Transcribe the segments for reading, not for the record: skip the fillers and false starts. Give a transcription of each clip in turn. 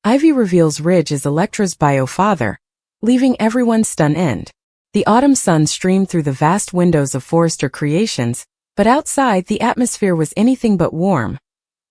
Ivy reveals Ridge is Electra's bio father, leaving everyone stunned. The autumn sun streamed through the vast windows of Forrester Creations, but outside the atmosphere was anything but warm.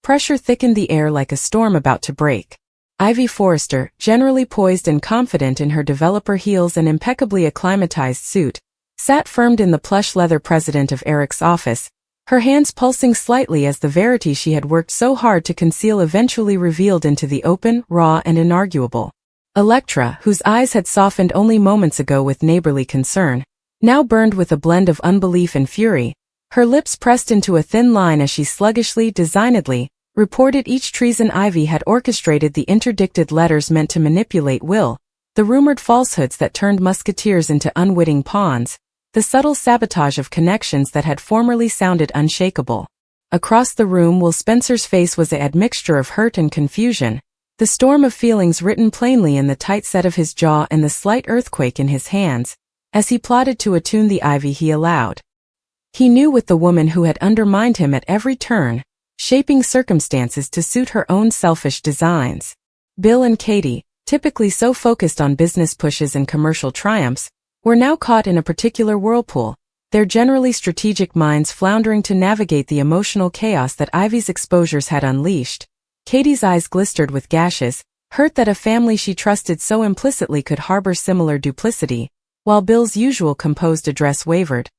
Pressure thickened the air like a storm about to break. Ivy Forrester, generally poised and confident in her developer heels and impeccably acclimatized suit, sat firmed in the plush leather president of Eric's office, her hands pulsing slightly as the verity she had worked so hard to conceal eventually revealed into the open, raw and inarguable. Electra, whose eyes had softened only moments ago with neighborly concern, now burned with a blend of unbelief and fury, her lips pressed into a thin line as she sluggishly, designedly, reported each treason Ivy had orchestrated, the interdicted letters meant to manipulate Will, the rumored falsehoods that turned musketeers into unwitting pawns, the subtle sabotage of connections that had formerly sounded unshakable. Across the room, Will Spencer's face was an admixture of hurt and confusion, the storm of feelings written plainly in the tight set of his jaw and the slight earthquake in his hands, as he plotted to attune the Ivy he allowed. He knew with the woman who had undermined him at every turn, shaping circumstances to suit her own selfish designs. Bill and Katie, typically so focused on business pushes and commercial triumphs, were now caught in a particular whirlpool, their generally strategic minds floundering to navigate the emotional chaos that Ivy's exposures had unleashed. Katie's eyes glistered with gashes, hurt that a family she trusted so implicitly could harbor similar duplicity, while Bill's usual composed address wavered.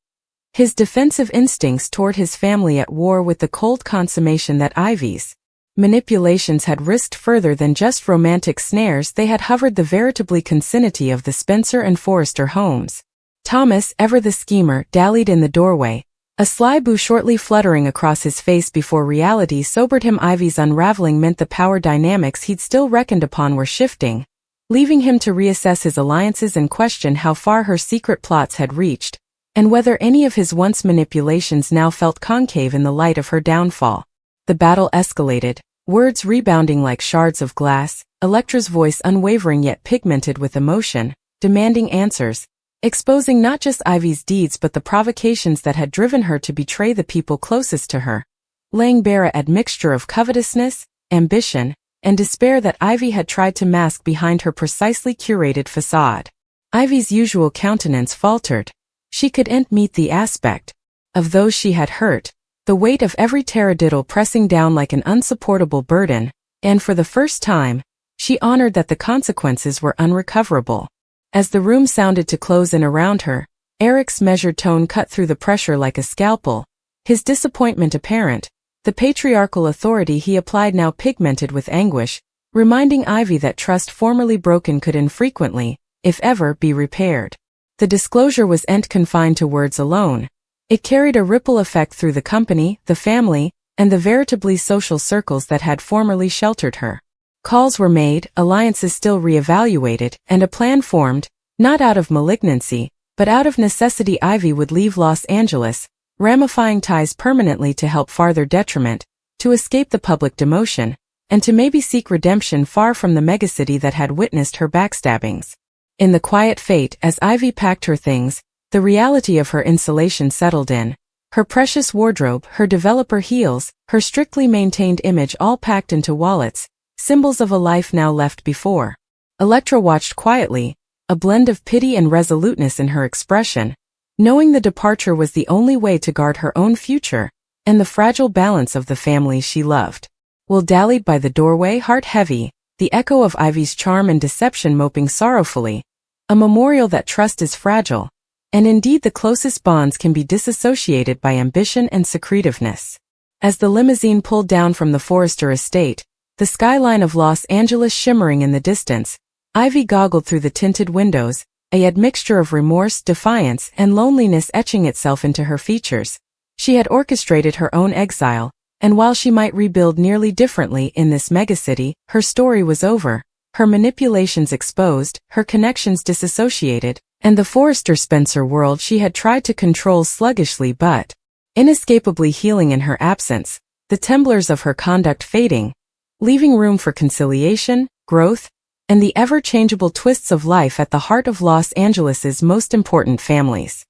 His defensive instincts toward his family at war with the cold consummation that Ivy's manipulations had risked further than just romantic snares. They had hovered the veritably vicinity of the Spencer and Forrester homes. Thomas, ever the schemer, dallied in the doorway, a sly boo shortly fluttering across his face before reality sobered him. Ivy's unraveling meant the power dynamics he'd still reckoned upon were shifting, leaving him to reassess his alliances and question how far her secret plots had reached, and whether any of his once manipulations now felt concave in the light of her downfall. The battle escalated, words rebounding like shards of glass, Electra's voice unwavering yet pigmented with emotion, demanding answers, exposing not just Ivy's deeds but the provocations that had driven her to betray the people closest to her, laying bare an admixture of covetousness, ambition, and despair that Ivy had tried to mask behind her precisely curated facade. Ivy's usual countenance faltered. She couldn't meet the aspect of those she had hurt, the weight of every taradiddle pressing down like an unsupportable burden, and for the first time, she honored that the consequences were unrecoverable. As the room sounded to close in around her, Eric's measured tone cut through the pressure like a scalpel, his disappointment apparent, the patriarchal authority he applied now pigmented with anguish, reminding Ivy that trust formerly broken could infrequently, if ever, be repaired. The disclosure wasn't confined to words alone. It carried a ripple effect through the company, the family, and the veritably social circles that had formerly sheltered her. Calls were made, alliances still reevaluated, and a plan formed, not out of malignancy, but out of necessity. Ivy would leave Los Angeles, ramifying ties permanently to help farther detriment, to escape the public demotion, and to maybe seek redemption far from the megacity that had witnessed her backstabbings. In the quiet fate, as Ivy packed her things, the reality of her insulation settled in. Her precious wardrobe, her developer heels, her strictly maintained image all packed into wallets, symbols of a life now left before. Electra watched quietly, a blend of pity and resoluteness in her expression, knowing the departure was the only way to guard her own future, and the fragile balance of the family she loved. Will dallied by the doorway, heart heavy, the echo of Ivy's charm and deception moping sorrowfully, a memorial that trust is fragile, and indeed the closest bonds can be disassociated by ambition and secretiveness. As the limousine pulled down from the Forrester estate, the skyline of Los Angeles shimmering in the distance, Ivy goggled through the tinted windows, a admixture of remorse, defiance, and loneliness etching itself into her features. She had orchestrated her own exile, and while she might rebuild nearly differently in this megacity, her story was over, her manipulations exposed, her connections disassociated, and the Forrester-Spencer world she had tried to control sluggishly but inescapably healing in her absence, the temblors of her conduct fading, leaving room for conciliation, growth, and the ever-changeable twists of life at the heart of Los Angeles's most important families.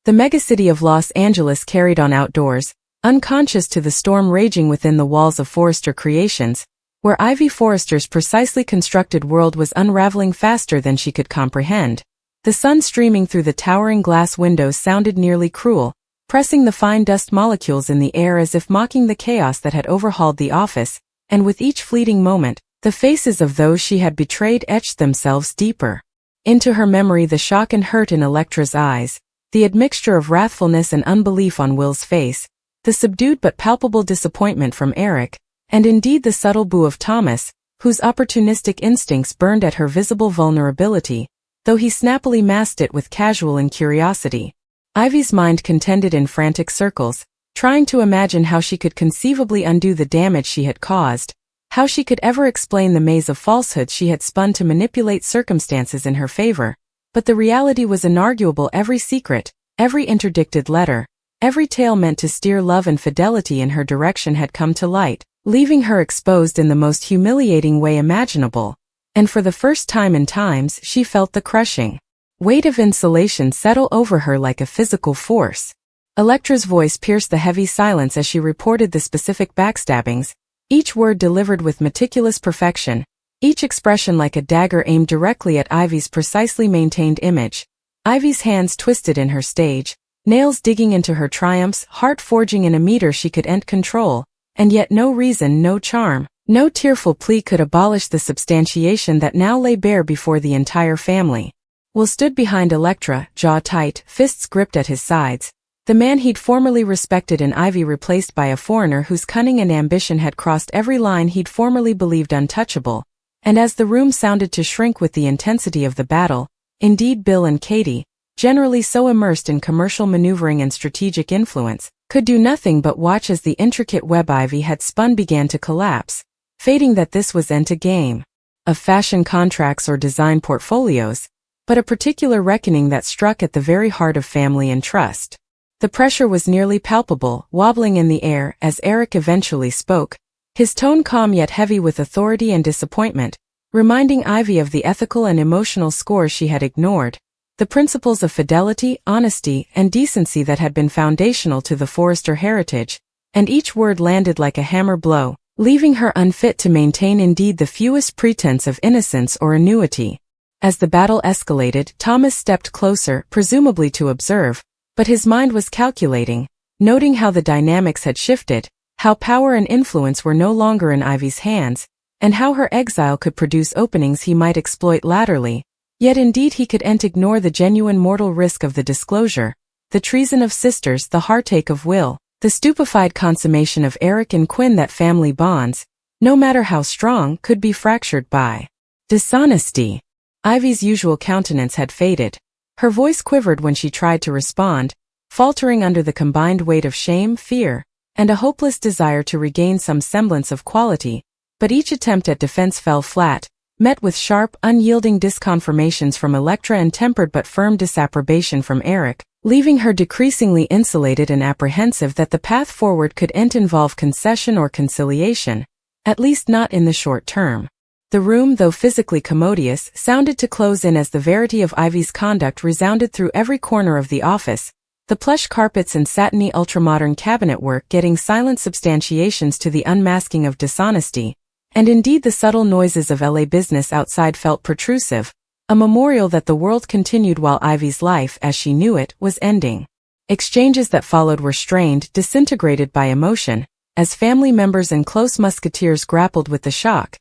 The megacity of Los Angeles carried on outdoors, unconscious to the storm raging within the walls of Forrester Creations, where Ivy Forrester's precisely constructed world was unraveling faster than she could comprehend. The sun streaming through the towering glass windows sounded nearly cruel, pressing the fine dust molecules in the air as if mocking the chaos that had overhauled the office, and with each fleeting moment, the faces of those she had betrayed etched themselves deeper into her memory, the shock and hurt in Electra's eyes, the admixture of wrathfulness and unbelief on Will's face, the subdued but palpable disappointment from Eric, and indeed the subtle boo of Thomas, whose opportunistic instincts burned at her visible vulnerability, though he snappily masked it with casual incuriosity. Ivy's mind contended in frantic circles, trying to imagine how she could conceivably undo the damage she had caused, how she could ever explain the maze of falsehoods she had spun to manipulate circumstances in her favor. But the reality was inarguable. Every secret, every interdicted letter, every tale meant to steer love and fidelity in her direction had come to light, leaving her exposed in the most humiliating way imaginable. And for the first time in times, she felt the crushing weight of insulation settle over her like a physical force. Electra's voice pierced the heavy silence as she reported the specific backstabbings, each word delivered with meticulous perfection, each expression like a dagger aimed directly at Ivy's precisely maintained image. Ivy's hands twisted in her stage, nails digging into her triumphs, heart forging in a meter she couldn't control, and yet no reason, no charm, no tearful plea could abolish the substantiation that now lay bare before the entire family. Will stood behind Electra, jaw tight, fists gripped at his sides, the man he'd formerly respected in Ivy replaced by a foreigner whose cunning and ambition had crossed every line he'd formerly believed untouchable. And as the room sounded to shrink with the intensity of the battle, indeed Bill and Katie, generally so immersed in commercial maneuvering and strategic influence, could do nothing but watch as the intricate web Ivy had spun began to collapse, fating that this was not a game of fashion contracts or design portfolios, but a particular reckoning that struck at the very heart of family and trust. The pressure was nearly palpable, wobbling in the air as Eric eventually spoke, his tone calm yet heavy with authority and disappointment, reminding Ivy of the ethical and emotional scores she had ignored, the principles of fidelity, honesty, and decency that had been foundational to the Forrester heritage, and each word landed like a hammer blow, leaving her unfit to maintain indeed the fewest pretense of innocence or annuity. As the battle escalated, Thomas stepped closer, presumably to observe, but his mind was calculating, noting how the dynamics had shifted, how power and influence were no longer in Ivy's hands, and how her exile could produce openings he might exploit laterally. Yet indeed he couldn't ignore the genuine mortal risk of the disclosure, the treason of sisters, the heartache of Will, the stupefied consummation of Eric and Quinn. That family bonds, no matter how strong, could be fractured by dishonesty. Ivy's usual countenance had faded. Her voice quivered when she tried to respond, faltering under the combined weight of shame, fear, and a hopeless desire to regain some semblance of quality, but each attempt at defense fell flat, met with sharp, unyielding disconfirmations from Electra and tempered but firm disapprobation from Eric, leaving her decreasingly insulated and apprehensive that the path forward couldn't involve concession or conciliation, at least not in the short term. The room, though physically commodious, sounded to close in as the verity of Ivy's conduct resounded through every corner of the office, the plush carpets and satiny ultramodern cabinetwork getting silent substantiations to the unmasking of dishonesty, and indeed the subtle noises of LA business outside felt protrusive, a memorial that the world continued while Ivy's life, as she knew it, was ending. Exchanges that followed were strained, disintegrated by emotion, as family members and close musketeers grappled with the shock.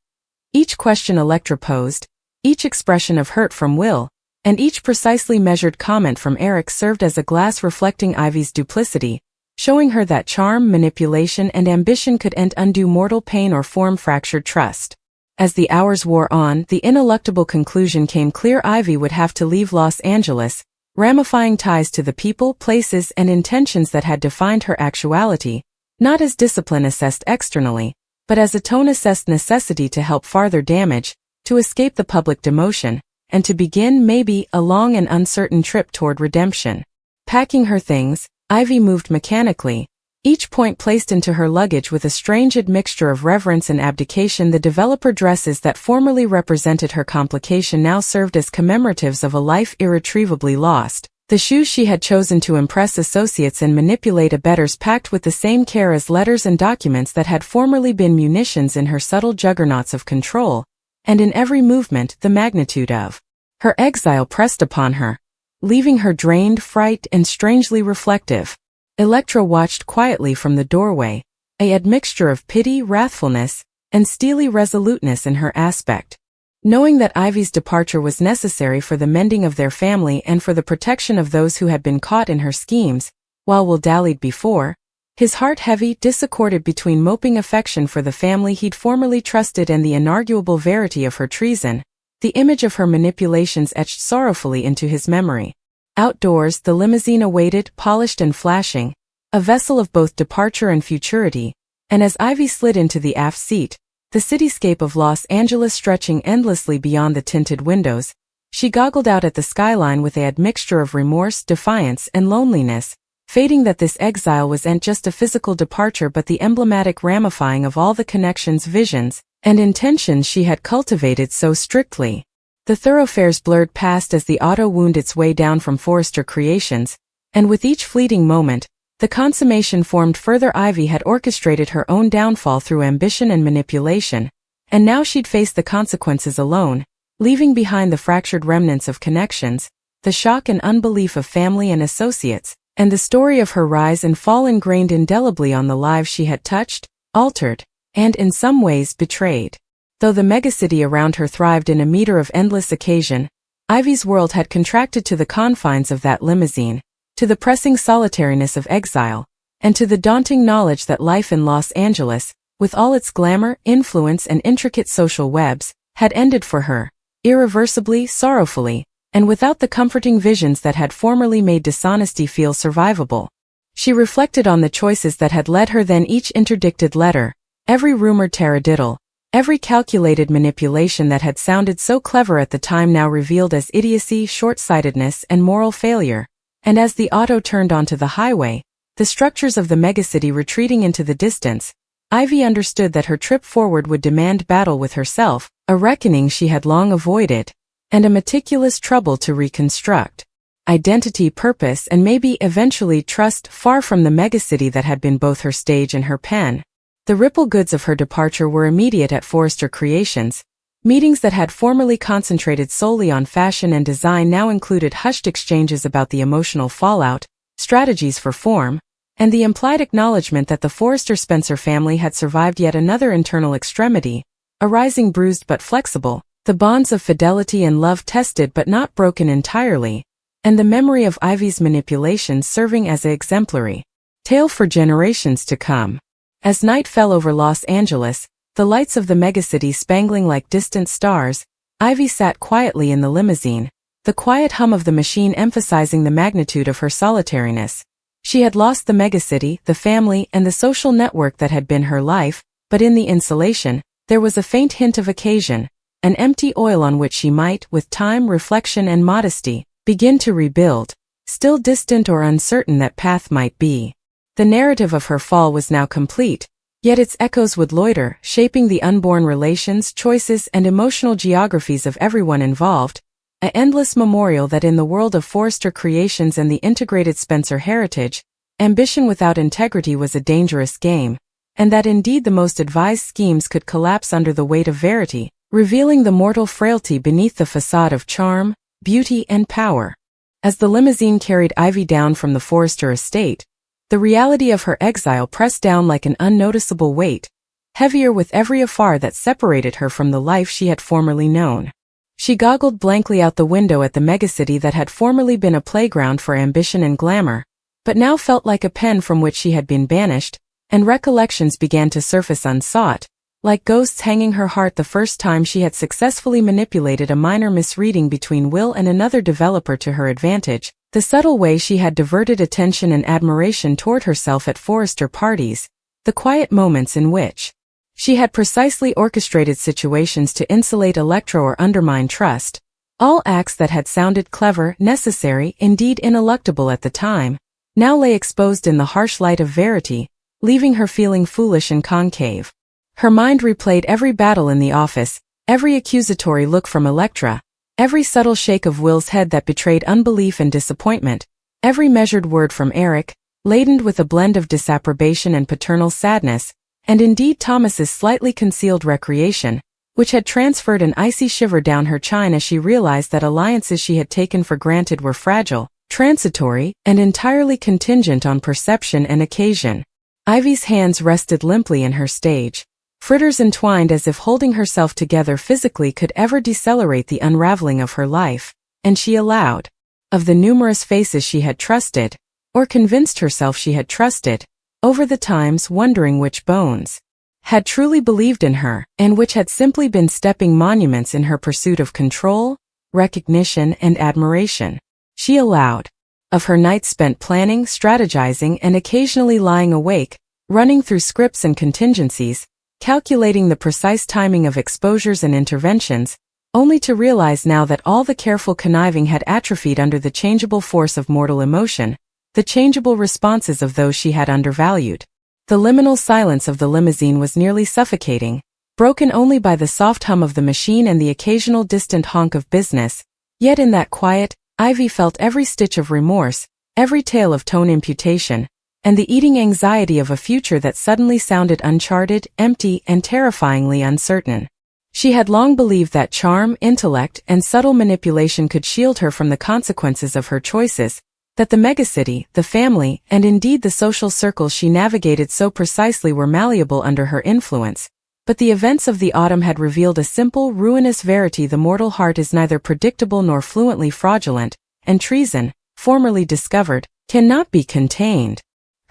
Each question Electra posed, each expression of hurt from Will, and each precisely measured comment from Eric served as a glass reflecting Ivy's duplicity, showing her that charm, manipulation, and ambition couldn't undo mortal pain or form fractured trust. As the hours wore on, the ineluctable conclusion came clear: Ivy would have to leave Los Angeles, ramifying ties to the people, places, and intentions that had defined her actuality, not as discipline assessed externally, but as a tone-assessed necessity to help farther damage, to escape the public demotion, and to begin, maybe, a long and uncertain trip toward redemption. Packing her things, Ivy moved mechanically, each point placed into her luggage with a strange admixture of reverence and abdication. The developer dresses that formerly represented her complication now served as commemoratives of a life irretrievably lost, The shoes she had chosen to impress associates and manipulate abettors packed with the same care as letters and documents that had formerly been munitions in her subtle juggernauts of control, and in every movement the magnitude of her exile pressed upon her, leaving her drained, frightened, and strangely reflective. Electra watched quietly from the doorway, a admixture of pity, wrathfulness, and steely resoluteness in her aspect. Knowing that Ivy's departure was necessary for the mending of their family and for the protection of those who had been caught in her schemes, while Will dallied before, his heart heavy, disaccorded between moping affection for the family he'd formerly trusted and the inarguable verity of her treason, the image of her manipulations etched sorrowfully into his memory. Outdoors, the limousine awaited, polished and flashing, a vessel of both departure and futurity, and as Ivy slid into the aft seat, the cityscape of Los Angeles stretching endlessly beyond the tinted windows, she goggled out at the skyline with an admixture of remorse, defiance, and loneliness, fating that this exile wasn't just a physical departure but the emblematic ramifying of all the connections, visions, and intentions she had cultivated so strictly. The thoroughfares blurred past as the auto wound its way down from Forrester Creations, and with each fleeting moment, the consummation formed. Further, Ivy had orchestrated her own downfall through ambition and manipulation, and now she'd face the consequences alone, leaving behind the fractured remnants of connections, the shock and unbelief of family and associates, and the story of her rise and fall ingrained indelibly on the lives she had touched, altered, and in some ways betrayed. Though the megacity around her thrived in a meter of endless occasion, Ivy's world had contracted to the confines of that limousine, to the pressing solitariness of exile, and to the daunting knowledge that life in Los Angeles, with all its glamour, influence and intricate social webs, had ended for her, irreversibly, sorrowfully, and without the comforting visions that had formerly made dishonesty feel survivable. She reflected on the choices that had led her then, each interdicted letter, every rumored taradiddle, every calculated manipulation that had sounded so clever at the time now revealed as idiocy, short-sightedness, and moral failure. And as the auto turned onto the highway, the structures of the megacity retreating into the distance, Ivy understood that her trip forward would demand battle with herself, a reckoning she had long avoided, and a meticulous trouble to reconstruct. Identity, purpose, and maybe eventually trust, far from the megacity that had been both her stage and her pen. The ripple goods of her departure were immediate at Forrester Creations. Meetings that had formerly concentrated solely on fashion and design now included hushed exchanges about the emotional fallout, strategies for form, and the implied acknowledgement that the Forrester Spencer family had survived yet another internal extremity, a rising bruised but flexible, the bonds of fidelity and love tested but not broken entirely, and the memory of Ivy's manipulations serving as an exemplary tale for generations to come. As night fell over Los Angeles, the lights of the megacity spangling like distant stars, Ivy sat quietly in the limousine, the quiet hum of the machine emphasizing the magnitude of her solitariness. She had lost the megacity, the family, and the social network that had been her life, but in the insulation, there was a faint hint of occasion, an empty oil on which she might, with time, reflection, and modesty, begin to rebuild, still distant or uncertain that path might be. The narrative of her fall was now complete, yet its echoes would loiter, shaping the unborn relations, choices, and emotional geographies of everyone involved, an endless memorial that in the world of Forrester Creations and the integrated Spencer heritage, ambition without integrity was a dangerous game, and that indeed the most advised schemes could collapse under the weight of verity, revealing the mortal frailty beneath the facade of charm, beauty, and power. As the limousine carried Ivy down from the Forrester estate, the reality of her exile pressed down like an unnoticeable weight, heavier with every afar that separated her from the life she had formerly known. She goggled blankly out the window at the megacity that had formerly been a playground for ambition and glamour, but now felt like a pen from which she had been banished, and recollections began to surface unsought, like ghosts hanging her heart the first time she had successfully manipulated a minor misreading between Will and another developer to her advantage. The subtle way she had diverted attention and admiration toward herself at Forrester parties, the quiet moments in which she had precisely orchestrated situations to insulate Electra or undermine trust, all acts that had sounded clever, necessary, indeed ineluctable at the time, now lay exposed in the harsh light of verity, leaving her feeling foolish and concave. Her mind replayed every battle in the office, every accusatory look from Electra, Every subtle shake of Will's head that betrayed unbelief and disappointment, every measured word from Eric, laden with a blend of disapprobation and paternal sadness, and indeed Thomas's slightly concealed recreation, which had transferred an icy shiver down her chine as she realized that alliances she had taken for granted were fragile, transitory, and entirely contingent on perception and occasion. Ivy's hands rested limply in her stage, fritters entwined as if holding herself together physically could ever decelerate the unraveling of her life, and she allowed. Of the numerous faces she had trusted, or convinced herself she had trusted, over the times wondering which bones had truly believed in her, and which had simply been stepping monuments in her pursuit of control, recognition, and admiration. She allowed. Of her nights spent planning, strategizing, and occasionally lying awake, running through scripts and contingencies, calculating the precise timing of exposures and interventions, only to realize now that all the careful conniving had atrophied under the changeable force of mortal emotion, the changeable responses of those she had undervalued. The liminal silence of the limousine was nearly suffocating, broken only by the soft hum of the machine and the occasional distant honk of business, yet in that quiet, Ivy felt every stitch of remorse, every tale of tone imputation, and the eating anxiety of a future that suddenly sounded uncharted, empty, and terrifyingly uncertain. She had long believed that charm, intellect, and subtle manipulation could shield her from the consequences of her choices, that the megacity, the family, and indeed the social circles she navigated so precisely were malleable under her influence. But the events of the autumn had revealed a simple, ruinous verity: the mortal heart is neither predictable nor fluently fraudulent, and treason, formerly discovered, cannot be contained.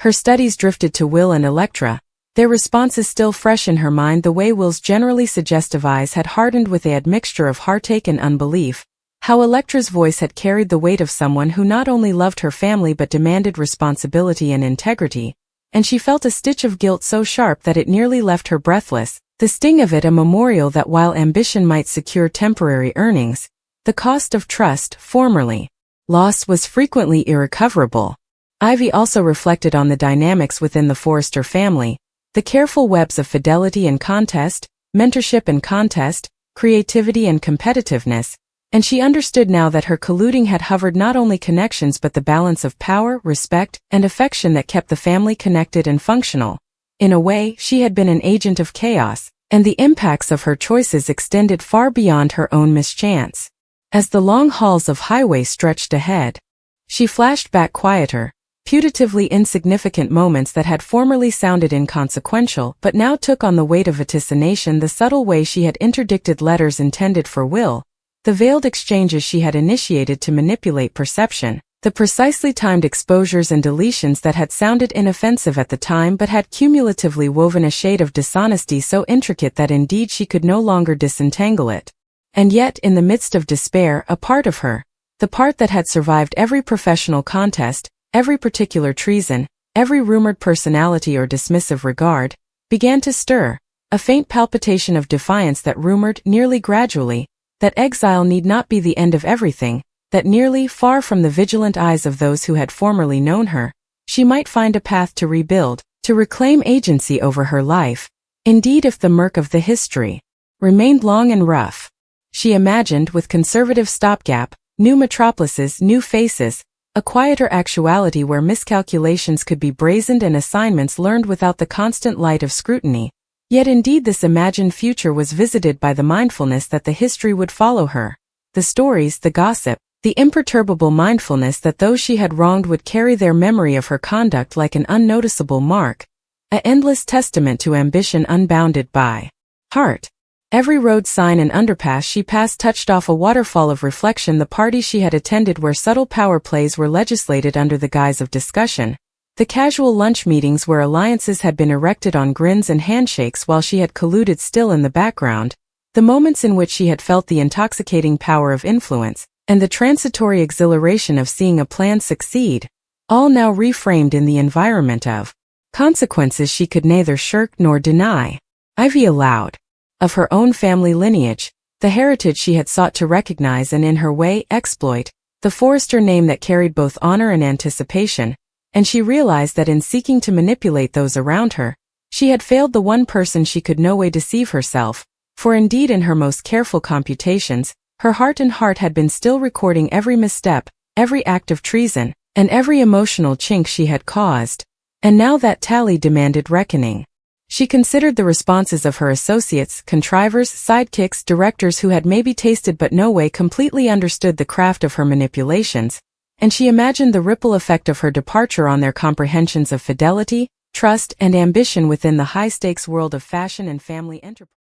Her studies drifted to Will and Electra, their responses still fresh in her mind the way Will's generally suggestive eyes had hardened with a admixture of heartache and unbelief, how Electra's voice had carried the weight of someone who not only loved her family but demanded responsibility and integrity, and she felt a stitch of guilt so sharp that it nearly left her breathless, the sting of it a memorial that while ambition might secure temporary earnings, the cost of trust, formerly lost, was frequently irrecoverable. Ivy also reflected on the dynamics within the Forrester family, the careful webs of fidelity and contest, mentorship and contest, creativity and competitiveness, and she understood now that her colluding had hovered not only connections but the balance of power, respect, and affection that kept the family connected and functional. In a way, she had been an agent of chaos, and the impacts of her choices extended far beyond her own mischance. As the long halls of highway stretched ahead, she flashed back quieter, putatively insignificant moments that had formerly sounded inconsequential but now took on the weight of vaticination: the subtle way she had interdicted letters intended for Will, the veiled exchanges she had initiated to manipulate perception, the precisely timed exposures and deletions that had sounded inoffensive at the time but had cumulatively woven a shade of dishonesty so intricate that indeed she could no longer disentangle it. And yet, in the midst of despair, a part of her, the part that had survived every professional contest, every particular treason, every rumored personality or dismissive regard, began to stir, a faint palpitation of defiance that rumored, nearly gradually, that exile need not be the end of everything, that nearly, far from the vigilant eyes of those who had formerly known her, she might find a path to rebuild, to reclaim agency over her life. Indeed, if the murk of the history remained long and rough, she imagined, with conservative stopgap, new metropolises, new faces, a quieter actuality where miscalculations could be brazened and assignments learned without the constant light of scrutiny. Yet indeed this imagined future was visited by the mindfulness that the history would follow her, the stories, the gossip, the imperturbable mindfulness that those she had wronged would carry their memory of her conduct like an unnoticeable mark, an endless testament to ambition unbounded by heart. Every road sign and underpass she passed touched off a waterfall of reflection: the parties she had attended where subtle power plays were legislated under the guise of discussion, the casual lunch meetings where alliances had been erected on grins and handshakes while she had colluded still in the background, the moments in which she had felt the intoxicating power of influence, and the transitory exhilaration of seeing a plan succeed, all now reframed in the environment of consequences she could neither shirk nor deny. Ivy allowed. Of her own family lineage, the heritage she had sought to recognize and in her way exploit, the Forrester name that carried both honor and anticipation, and she realized that in seeking to manipulate those around her, she had failed the one person she could no way deceive herself, for indeed in her most careful computations, Her heart had been still recording every misstep, every act of treason, and every emotional chink she had caused. And now that tally demanded reckoning. She considered the responses of her associates, contrivers, sidekicks, directors who had maybe tasted but no way completely understood the craft of her manipulations, and she imagined the ripple effect of her departure on their comprehensions of fidelity, trust, and ambition within the high-stakes world of fashion and family enterprise.